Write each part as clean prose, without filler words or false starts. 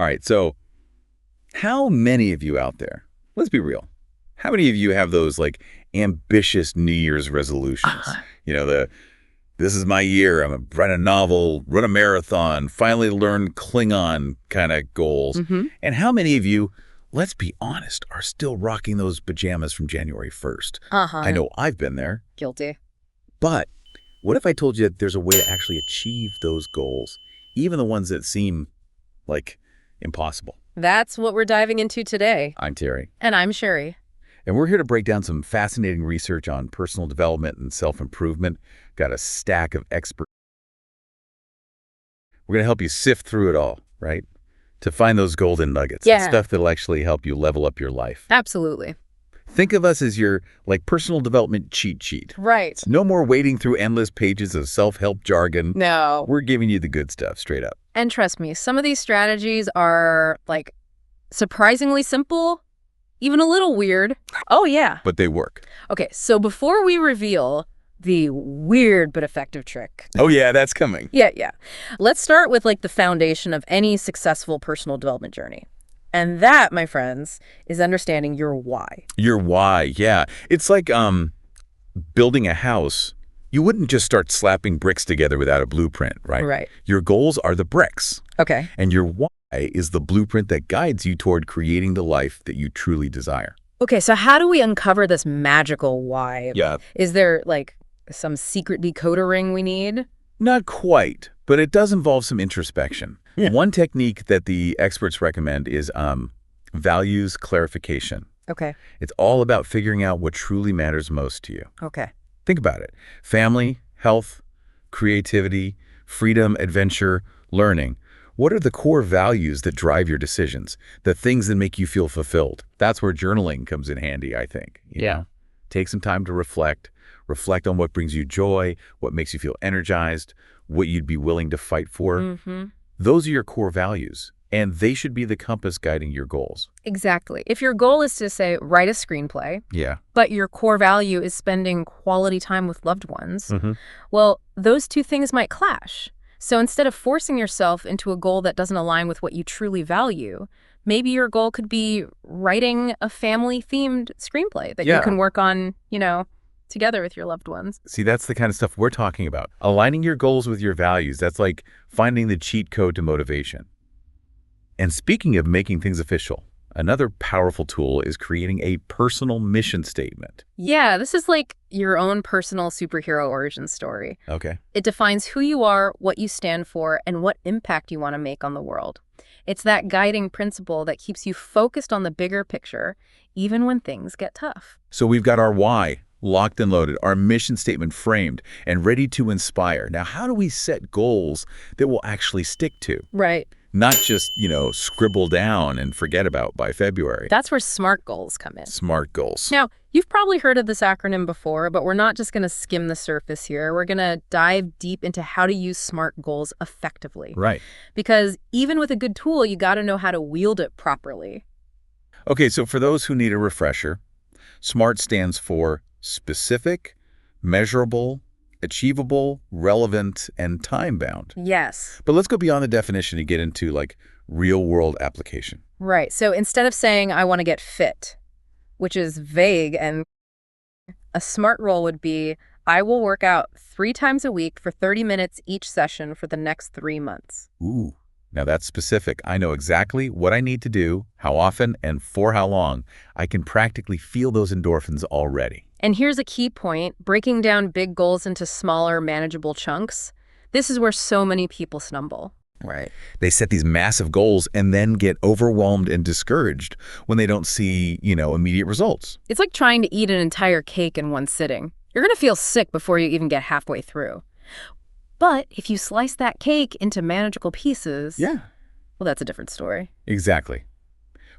All right, so how many of you out there, let's be real, how many of you have those like ambitious New Year's resolutions? You know, this is my year, I'm going to write a novel, run a marathon, finally learn Klingon kind of goals. And how many of you, let's be honest, are still rocking those pajamas from January 1st? I know I've been there. Guilty. But what if I told you that there's a way to actually achieve those goals, even the ones that seem like impossible? That's what we're diving into today. I'm Terry. And I'm Sheri. And we're here to break down some fascinating research on personal development and self-improvement. Got a stack of experts. We're going to help you sift through it all, right? To find those golden nuggets. Yeah. Stuff that'll actually help you level up your life. Absolutely. Think of us as your personal development cheat sheet. Right. No more wading through endless pages of self-help jargon. No. We're giving you the good stuff, straight up. And trust me, some of these strategies are surprisingly simple, even a little weird. Oh, yeah. But they work. Okay, so before we reveal the weird but effective trick. Oh, yeah, that's coming. Yeah. Let's start with the foundation of any successful personal development journey. And that, my friends, is understanding your why. Your why, yeah. It's like building a house. You wouldn't just start slapping bricks together without a blueprint, right? Right. Your goals are the bricks. Okay. And your why is the blueprint that guides you toward creating the life that you truly desire. Okay, so how do we uncover this magical why? Yeah. Is there, some secret decoder ring we need? Not quite, but it does involve some introspection. Yeah. One technique that the experts recommend is values clarification. Okay. It's all about figuring out what truly matters most to you. Okay. Think about it. Family, health, creativity, freedom, adventure, learning. What are the core values that drive your decisions? The things that make you feel fulfilled? That's where journaling comes in handy, I think. You know? Take some time to reflect on what brings you joy, what makes you feel energized, what you'd be willing to fight for. Those are your core values, and they should be the compass guiding your goals. Exactly. If your goal is to, say, write a screenplay, but your core value is spending quality time with loved ones, well, those two things might clash. So instead of forcing yourself into a goal that doesn't align with what you truly value, maybe your goal could be writing a family-themed screenplay that you can work on, together with your loved ones. See, that's the kind of stuff we're talking about. Aligning your goals with your values, that's like finding the cheat code to motivation. And speaking of making things official, another powerful tool is creating a personal mission statement. Yeah, this is like your own personal superhero origin story. Okay. It defines who you are, what you stand for, and what impact you want to make on the world. It's that guiding principle that keeps you focused on the bigger picture, even when things get tough. So we've got our why locked and loaded, our mission statement framed and ready to inspire. Now, how do we set goals that we'll actually stick to? Right. Not just, scribble down and forget about by February. That's where SMART goals come in. SMART goals. Now, you've probably heard of this acronym before, but we're not just going to skim the surface here. We're going to dive deep into how to use SMART goals effectively. Right. Because even with a good tool, you got to know how to wield it properly. Okay, so for those who need a refresher, SMART stands for specific, measurable, achievable, relevant, and time-bound. Yes. But let's go beyond the definition and get into real-world application. Right. So instead of saying, I want to get fit, which is vague, and a SMART goal would be, I will work out 3 times a week for 30 minutes each session for the next 3 months. Ooh, now that's specific. I know exactly what I need to do, how often, and for how long. I can practically feel those endorphins already. And here's a key point, breaking down big goals into smaller, manageable chunks. This is where so many people stumble. Right. They set these massive goals and then get overwhelmed and discouraged when they don't see, immediate results. It's like trying to eat an entire cake in one sitting. You're going to feel sick before you even get halfway through. But if you slice that cake into manageable pieces, well, that's a different story. Exactly.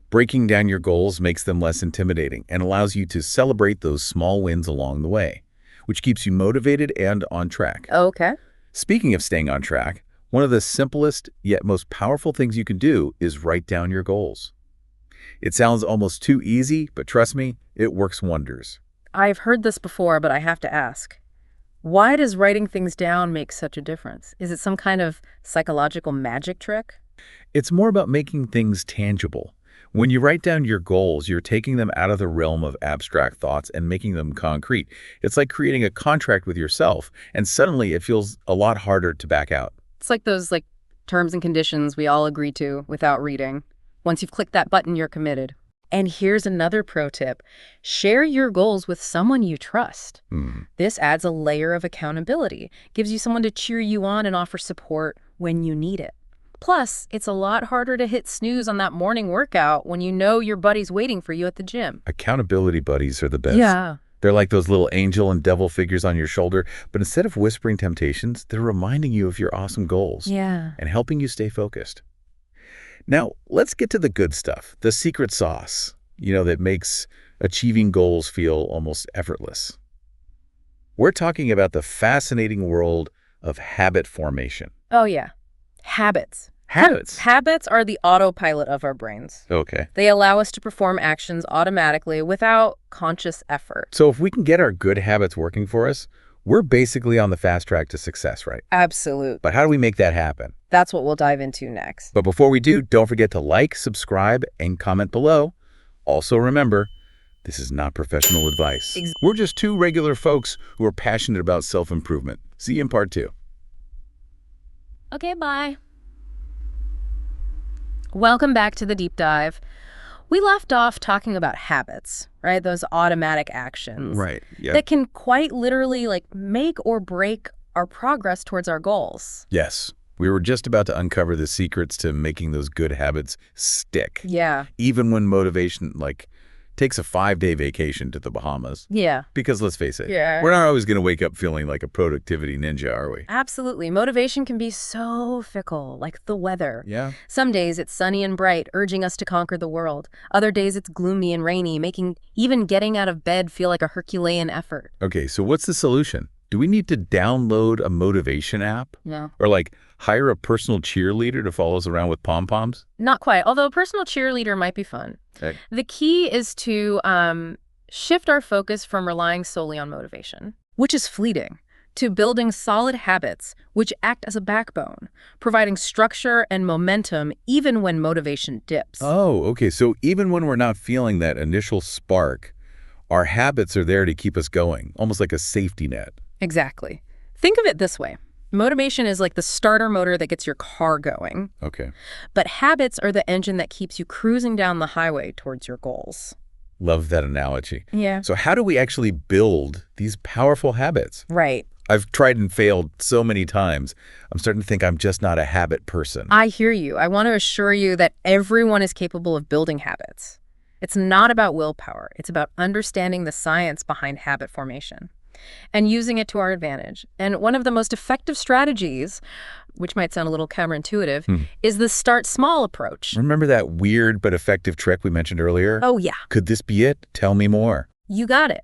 Breaking down your goals makes them less intimidating and allows you to celebrate those small wins along the way, which keeps you motivated and on track. Okay. Speaking of staying on track, one of the simplest yet most powerful things you can do is write down your goals. It sounds almost too easy, but trust me, it works wonders. I've heard this before, but I have to ask. Why does writing things down make such a difference? Is it some kind of psychological magic trick? It's more about making things tangible. When you write down your goals, you're taking them out of the realm of abstract thoughts and making them concrete. It's like creating a contract with yourself, and suddenly it feels a lot harder to back out. It's like those terms and conditions we all agree to without reading. Once you've clicked that button, you're committed. And here's another pro tip. Share your goals with someone you trust. This adds a layer of accountability, gives you someone to cheer you on and offer support when you need it. Plus, it's a lot harder to hit snooze on that morning workout when you know your buddy's waiting for you at the gym. Accountability buddies are the best. Yeah. They're like those little angel and devil figures on your shoulder, but instead of whispering temptations, they're reminding you of your awesome goals. Yeah. And helping you stay focused. Now, let's get to the good stuff, the secret sauce, that makes achieving goals feel almost effortless. We're talking about the fascinating world of habit formation. Oh, yeah. Habits. Habits are the autopilot of our brains. Okay. They allow us to perform actions automatically without conscious effort. So if we can get our good habits working for us, we're basically on the fast track to success, right? Absolutely. But how do we make that happen? That's what we'll dive into next. But before we do, don't forget to like, subscribe, and comment below. Also remember, this is not professional advice. We're just two regular folks who are passionate about self-improvement. See you in part 2. Okay, bye. Welcome back to the deep dive. We left off talking about habits, right? Those automatic actions. Right. Yeah. That can quite literally make or break our progress towards our goals. Yes. We were just about to uncover the secrets to making those good habits stick. Yeah. Even when motivation, takes a 5-day vacation to the Bahamas. Yeah. Because let's face it, we're not always going to wake up feeling like a productivity ninja, are we? Absolutely. Motivation can be so fickle, like the weather. Yeah. Some days it's sunny and bright, urging us to conquer the world. Other days it's gloomy and rainy, making even getting out of bed feel like a Herculean effort. Okay, so what's the solution? Do we need to download a motivation app? No. Or hire a personal cheerleader to follow us around with pom-poms? Not quite, although a personal cheerleader might be fun. Okay. The key is to shift our focus from relying solely on motivation, which is fleeting, to building solid habits, which act as a backbone, providing structure and momentum even when motivation dips. Oh, okay. So even when we're not feeling that initial spark, our habits are there to keep us going, almost like a safety net. Exactly. Think of it this way. Motivation is like the starter motor that gets your car going. Okay. But habits are the engine that keeps you cruising down the highway towards your goals. Love that analogy. Yeah. So how do we actually build these powerful habits? Right. I've tried and failed so many times. I'm starting to think I'm just not a habit person. I hear you. I want to assure you that everyone is capable of building habits. It's not about willpower. It's about understanding the science behind habit formation and using it to our advantage. And one of the most effective strategies, which might sound a little counterintuitive, is the start small approach. Remember that weird but effective trick we mentioned earlier? Oh, yeah. Could this be it? Tell me more. You got it.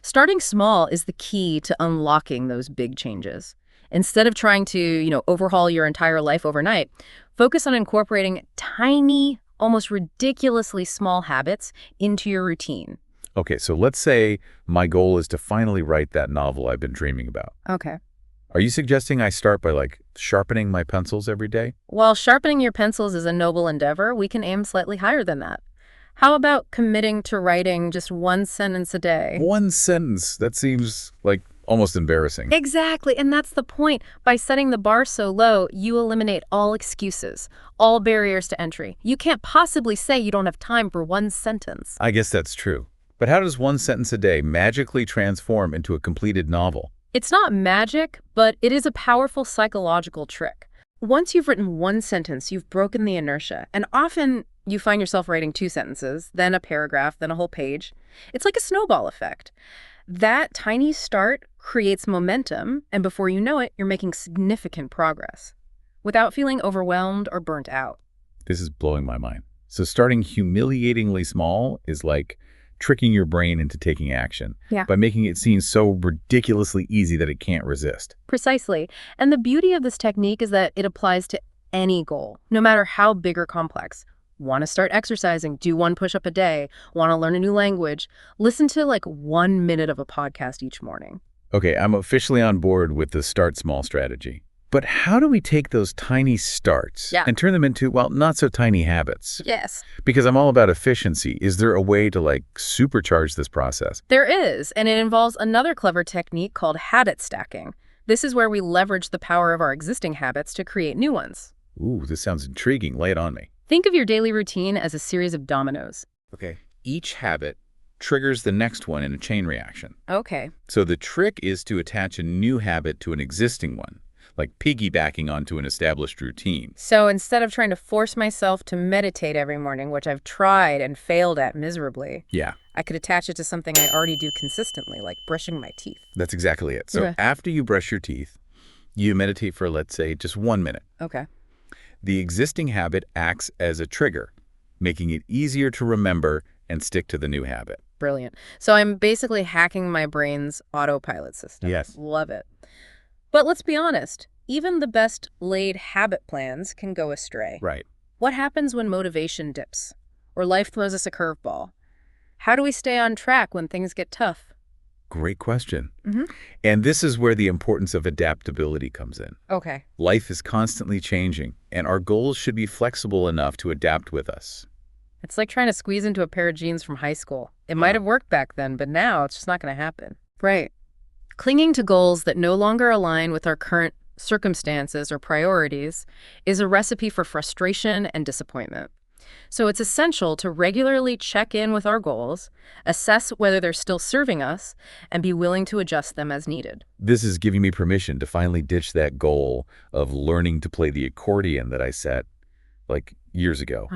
Starting small is the key to unlocking those big changes. Instead of trying to, overhaul your entire life overnight, focus on incorporating tiny, almost ridiculously small habits into your routine. Okay, so let's say my goal is to finally write that novel I've been dreaming about. Okay. Are you suggesting I start by sharpening my pencils every day? While sharpening your pencils is a noble endeavor, we can aim slightly higher than that. How about committing to writing just one sentence a day? One sentence? That seems almost embarrassing. Exactly, and that's the point. By setting the bar so low, you eliminate all excuses, all barriers to entry. You can't possibly say you don't have time for one sentence. I guess that's true. But how does one sentence a day magically transform into a completed novel? It's not magic, but it is a powerful psychological trick. Once you've written one sentence, you've broken the inertia, and often you find yourself writing 2 sentences, then a paragraph, then a whole page. It's like a snowball effect. That tiny start creates momentum, and before you know it, you're making significant progress without feeling overwhelmed or burnt out. This is blowing my mind. So starting humiliatingly small is like tricking your brain into taking action by making it seem so ridiculously easy that it can't resist. Precisely. And the beauty of this technique is that it applies to any goal, no matter how big or complex. Want to start exercising? Do 1 push-up a day. Want to learn a new language? Listen to 1 minute of a podcast each morning. Okay, I'm officially on board with the start small strategy. But how do we take those tiny starts and turn them into, well, not so tiny habits? Yes. Because I'm all about efficiency. Is there a way to supercharge this process? There is, and it involves another clever technique called habit stacking. This is where we leverage the power of our existing habits to create new ones. Ooh, this sounds intriguing. Lay it on me. Think of your daily routine as a series of dominoes. Okay. Each habit triggers the next one in a chain reaction. Okay. So the trick is to attach a new habit to an existing one, like piggybacking onto an established routine. So instead of trying to force myself to meditate every morning, which I've tried and failed at miserably, I could attach it to something I already do consistently, like brushing my teeth. That's exactly it. So after you brush your teeth, you meditate for, let's say, just 1 minute. Okay. The existing habit acts as a trigger, making it easier to remember and stick to the new habit. Brilliant. So I'm basically hacking my brain's autopilot system. Yes. Love it. But let's be honest, even the best laid habit plans can go astray. Right. What happens when motivation dips or life throws us a curveball? How do we stay on track when things get tough? Great question. And this is where the importance of adaptability comes in. Okay. Life is constantly changing, and our goals should be flexible enough to adapt with us. It's like trying to squeeze into a pair of jeans from high school. It might have worked back then, but now it's just not going to happen. Right. Clinging to goals that no longer align with our current circumstances or priorities is a recipe for frustration and disappointment. So it's essential to regularly check in with our goals, assess whether they're still serving us, and be willing to adjust them as needed. This is giving me permission to finally ditch that goal of learning to play the accordion that I set, years ago.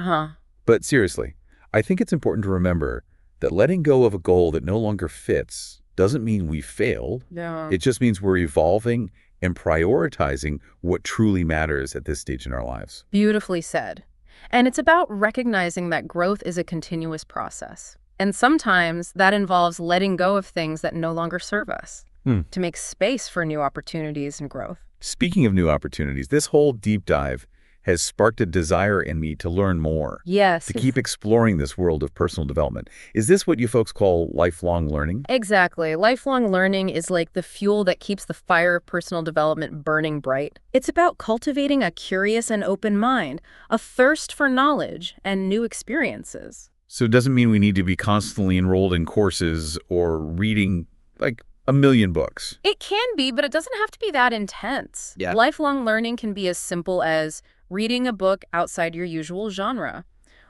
But seriously, I think it's important to remember that letting go of a goal that no longer fits doesn't mean we failed. It just means we're evolving and prioritizing what truly matters at this stage in our lives. Beautifully said. And it's about recognizing that growth is a continuous process. And sometimes that involves letting go of things that no longer serve us to make space for new opportunities and growth. Speaking of new opportunities, this whole deep dive has sparked a desire in me to learn more. Yes. To keep exploring this world of personal development. Is this what you folks call lifelong learning? Exactly. Lifelong learning is like the fuel that keeps the fire of personal development burning bright. It's about cultivating a curious and open mind, a thirst for knowledge and new experiences. So it doesn't mean we need to be constantly enrolled in courses or reading a million books. It can be, but it doesn't have to be that intense. Yeah. Lifelong learning can be as simple as reading a book outside your usual genre,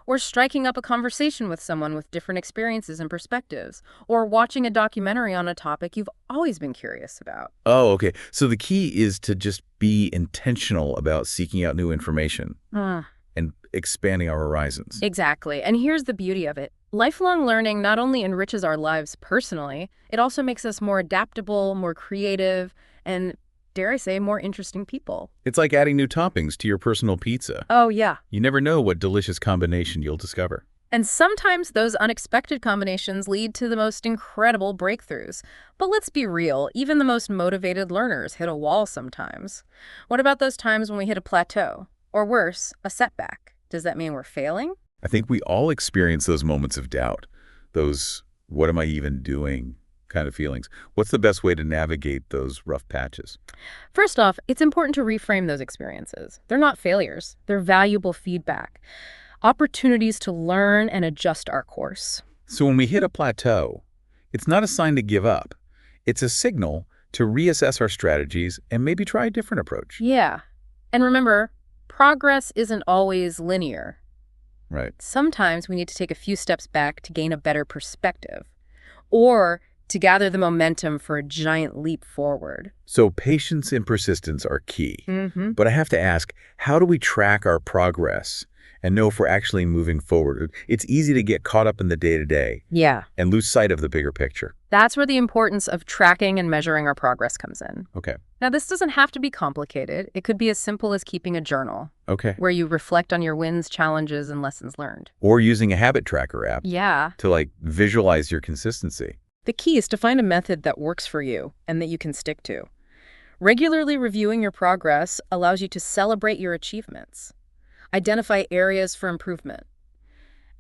or striking up a conversation with someone with different experiences and perspectives, or watching a documentary on a topic you've always been curious about. Oh, okay. So the key is to just be intentional about seeking out new information and expanding our horizons. Exactly. And here's the beauty of it. Lifelong learning not only enriches our lives personally, it also makes us more adaptable, more creative, and dare I say, more interesting people. It's like adding new toppings to your personal pizza. Oh, yeah. You never know what delicious combination you'll discover. And sometimes those unexpected combinations lead to the most incredible breakthroughs. But let's be real, even the most motivated learners hit a wall sometimes. What about those times when we hit a plateau? Or worse, a setback? Does that mean we're failing? I think we all experience those moments of doubt, those what am I even doing kind of feelings. What's the best way to navigate those rough patches? First off, it's important to reframe those experiences. They're not failures. They're valuable feedback, opportunities to learn and adjust our course. So when we hit a plateau, it's not a sign to give up. It's a signal to reassess our strategies and maybe try a different approach. Yeah. And remember, progress isn't always linear. Right. Sometimes we need to take a few steps back to gain a better perspective, or to gather the momentum for a giant leap forward. So patience and persistence are key. But I have to ask, how do we track our progress and know if we're actually moving forward? It's easy to get caught up in the day-to-day and lose sight of the bigger picture. That's where the importance of tracking and measuring our progress comes in. Okay. Now, this doesn't have to be complicated. It could be as simple as keeping a journal. Okay. Where you reflect on your wins, challenges, and lessons learned. Or using a habit tracker app. Yeah. To visualize your consistency. The key is to find a method that works for you and that you can stick to. Regularly reviewing your progress allows you to celebrate your achievements, identify areas for improvement,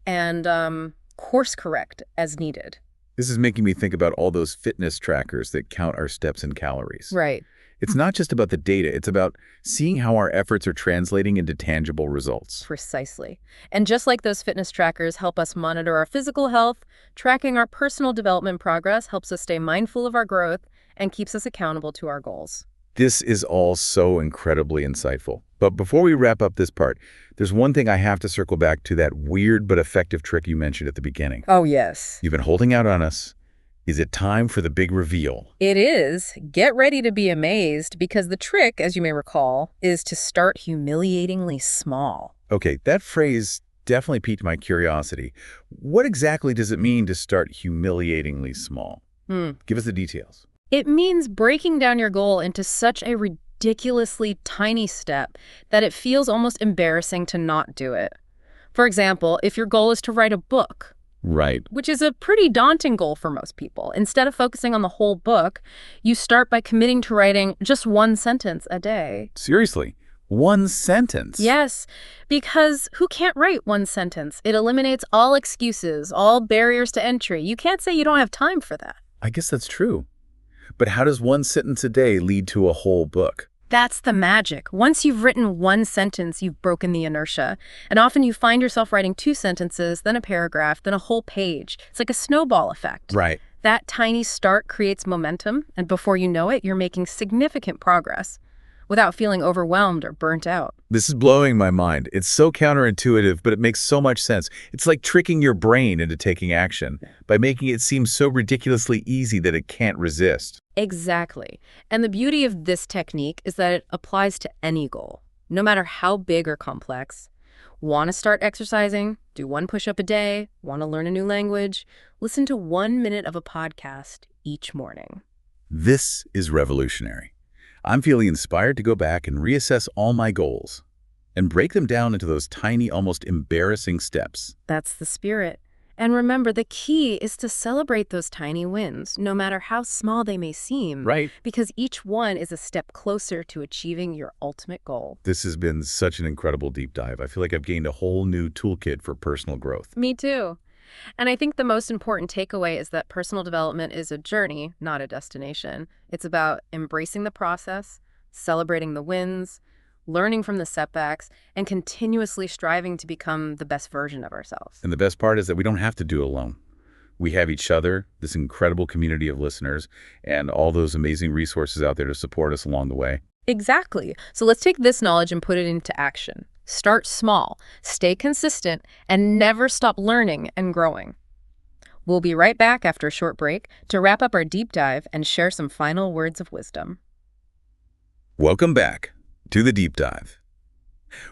and course correct as needed. This is making me think about all those fitness trackers that count our steps and calories. Right. It's not just about the data, it's about seeing how our efforts are translating into tangible results. Precisely. And just like those fitness trackers help us monitor our physical health, tracking our personal development progress helps us stay mindful of our growth and keeps us accountable to our goals. This is all so incredibly insightful. But before we wrap up this part, there's one thing I have to circle back to, that weird but effective trick you mentioned at the beginning. Oh, yes. You've been holding out on us. Is it time for the big reveal? It is. Get ready to be amazed, because the trick, as you may recall, is to start humiliatingly small. Okay, that phrase definitely piqued my curiosity. What exactly does it mean to start humiliatingly small? Give us the details. It means breaking down your goal into such a ridiculously tiny step that it feels almost embarrassing to not do it. For example, if your goal is to write a book, Right. which is a pretty daunting goal for most people, instead of focusing on the whole book, you start by committing to writing just one sentence a day. Seriously? One sentence? Yes, because who can't write one sentence? It eliminates all excuses, all barriers to entry. You can't say you don't have time for that. I guess that's true. But how does one sentence a day lead to a whole book? That's the magic. Once you've written one sentence, you've broken the inertia. And often you find yourself writing 2 sentences, then a paragraph, then a whole page. It's like a snowball effect. Right. That tiny start creates momentum, and before you know it, you're making significant progress without feeling overwhelmed or burnt out. This is blowing my mind. It's so counterintuitive, but it makes so much sense. It's like tricking your brain into taking action by making it seem so ridiculously easy that it can't resist. Exactly. And the beauty of this technique is that it applies to any goal, no matter how big or complex. Want to start exercising? Do 1 push-up a day? Want to learn a new language? Listen to 1 minute of a podcast each morning. This is revolutionary. I'm feeling inspired to go back and reassess all my goals and break them down into those tiny, almost embarrassing steps. That's the spirit. And remember, the key is to celebrate those tiny wins, no matter how small they may seem. Right. Because each one is a step closer to achieving your ultimate goal. This has been such an incredible deep dive. I feel like I've gained a whole new toolkit for personal growth. Me too. And I think the most important takeaway is that personal development is a journey, not a destination. It's about embracing the process, celebrating the wins, learning from the setbacks, and continuously striving to become the best version of ourselves. And the best part is that we don't have to do it alone. We have each other, this incredible community of listeners, and all those amazing resources out there to support us along the way. Exactly. So let's take this knowledge and put it into action. Start small, stay consistent, and never stop learning and growing. We'll be right back after a short break to wrap up our deep dive and share some final words of wisdom. Welcome back to the deep dive.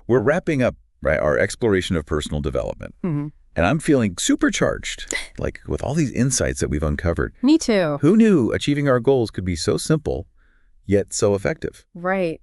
We're wrapping up our exploration of personal development. And I'm feeling supercharged, like with all these insights that we've uncovered. Me too. Who knew achieving our goals could be so simple, yet so effective? Right.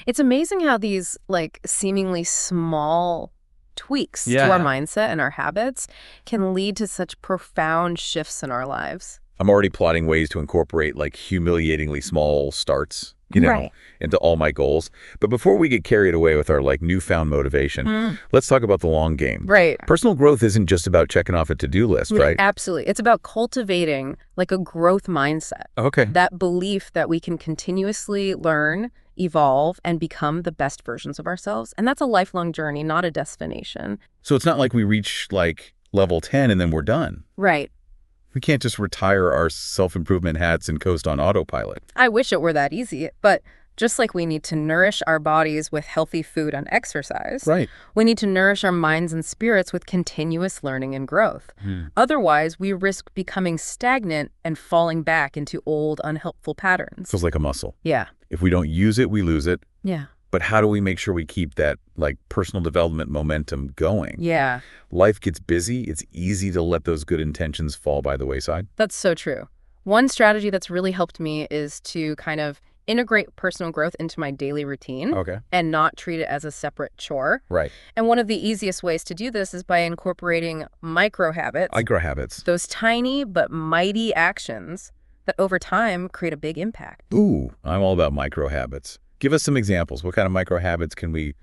It's amazing how these seemingly small tweaks to our mindset and our habits can lead to such profound shifts in our lives. I'm already plotting ways to incorporate humiliatingly small starts, into all my goals. But before we get carried away with our newfound motivation, let's talk about the long game. Right. Personal growth isn't just about checking off a to-do list, right? Absolutely. It's about cultivating a growth mindset. Okay. That belief that we can continuously learn, evolve, and become the best versions of ourselves. And that's a lifelong journey, not a destination. So it's not like we reach level 10 and then we're done. Right. We can't just retire our self-improvement hats and coast on autopilot. I wish it were that easy, but just like we need to nourish our bodies with healthy food and exercise, right, we need to nourish our minds and spirits with continuous learning and growth. Otherwise, we risk becoming stagnant and falling back into old, unhelpful patterns. Feels like a muscle. Yeah. If we don't use it, we lose it. Yeah. But how do we make sure we keep that personal development momentum going? Yeah. Life gets busy. It's easy to let those good intentions fall by the wayside. That's so true. One strategy that's really helped me is to kind of integrate personal growth into my daily routine. Okay. And not treat it as a separate chore. Right. And one of the easiest ways to do this is by incorporating micro habits. Micro habits. Those tiny but mighty actions that over time create a big impact. Ooh, I'm all about micro habits. Give us some examples. What kind of micro habits can we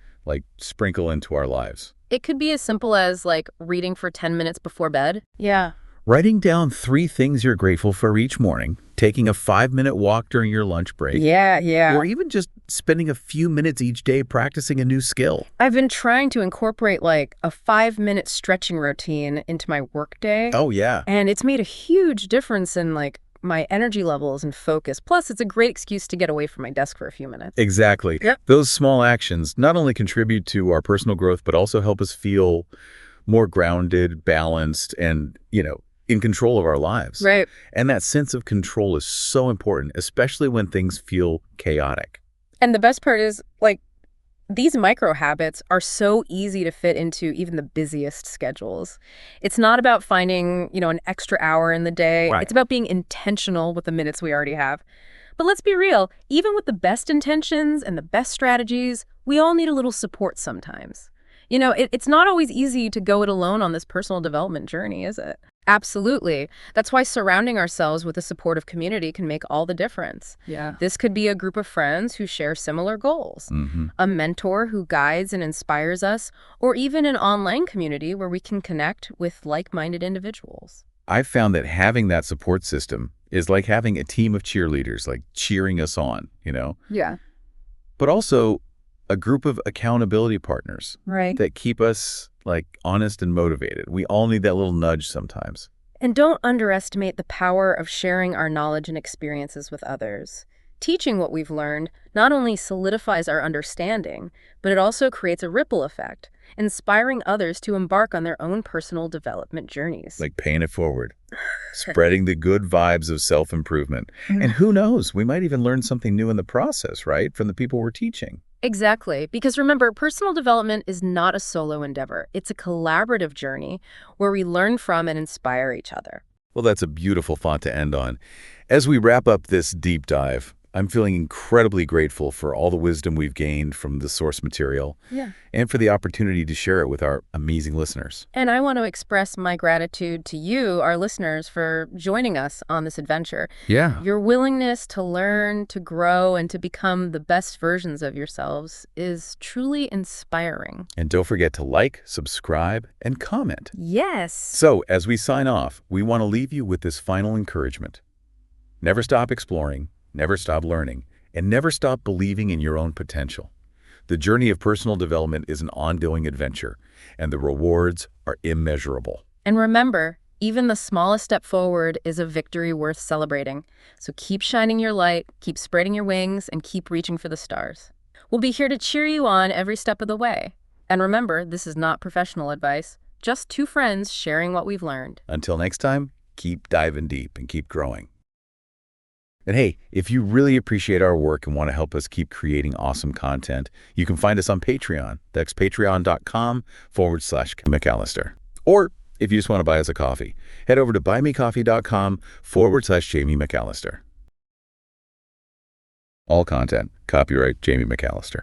sprinkle into our lives? It could be as simple as reading for 10 minutes before bed. Yeah. Writing down 3 things you're grateful for each morning. taking a 5-minute walk during your lunch break. Yeah. Or even just spending a few minutes each day practicing a new skill. I've been trying to incorporate like a 5-minute stretching routine into my workday. Oh, yeah. And it's made a huge difference in like my energy levels and focus. Plus, it's a great excuse to get away from my desk for a few minutes. Exactly. Yep. Those small actions not only contribute to our personal growth, but also help us feel more grounded, balanced, and, in control of our lives. Right. And that sense of control is so important, especially when things feel chaotic. And the best part is, like, these micro habits are so easy to fit into even the busiest schedules. It's not about finding, an extra hour in the day. Right. It's about being intentional with the minutes we already have. But let's be real, even with the best intentions and the best strategies, we all need a little support sometimes. It's not always easy to go it alone on this personal development journey, is it? Absolutely. That's why surrounding ourselves with a supportive community can make all the difference. Yeah. This could be a group of friends who share similar goals, a mentor who guides and inspires us, or even an online community where we can connect with like-minded individuals. I've found that having that support system is like having a team of cheerleaders, like cheering us on, Yeah. But also a group of accountability partners that keep us honest and motivated. We all need that little nudge sometimes. And don't underestimate the power of sharing our knowledge and experiences with others. Teaching what we've learned not only solidifies our understanding, but it also creates a ripple effect, inspiring others to embark on their own personal development journeys. Like paying it forward, spreading the good vibes of self-improvement. And who knows, we might even learn something new in the process, right, from the people we're teaching. Exactly. Because remember, personal development is not a solo endeavor. It's a collaborative journey where we learn from and inspire each other. Well, that's a beautiful thought to end on. As we wrap up this deep dive, I'm feeling incredibly grateful for all the wisdom we've gained from the source material and for the opportunity to share it with our amazing listeners. And I want to express my gratitude to you, our listeners, for joining us on this adventure. Yeah. Your willingness to learn, to grow, and to become the best versions of yourselves is truly inspiring. And don't forget to like, subscribe, and comment. Yes. So, as we sign off, we want to leave you with this final encouragement. Never stop exploring. Never stop learning, and never stop believing in your own potential. The journey of personal development is an ongoing adventure, and the rewards are immeasurable. And remember, even the smallest step forward is a victory worth celebrating. So keep shining your light, keep spreading your wings, and keep reaching for the stars. We'll be here to cheer you on every step of the way. And remember, this is not professional advice, just two friends sharing what we've learned. Until next time, keep diving deep and keep growing. And hey, if you really appreciate our work and want to help us keep creating awesome content, you can find us on Patreon. That's patreon.com/McAllister. Or if you just want to buy us a coffee, head over to buymecoffee.com/Jamie McAllister. All content, copyright Jamie McAllister.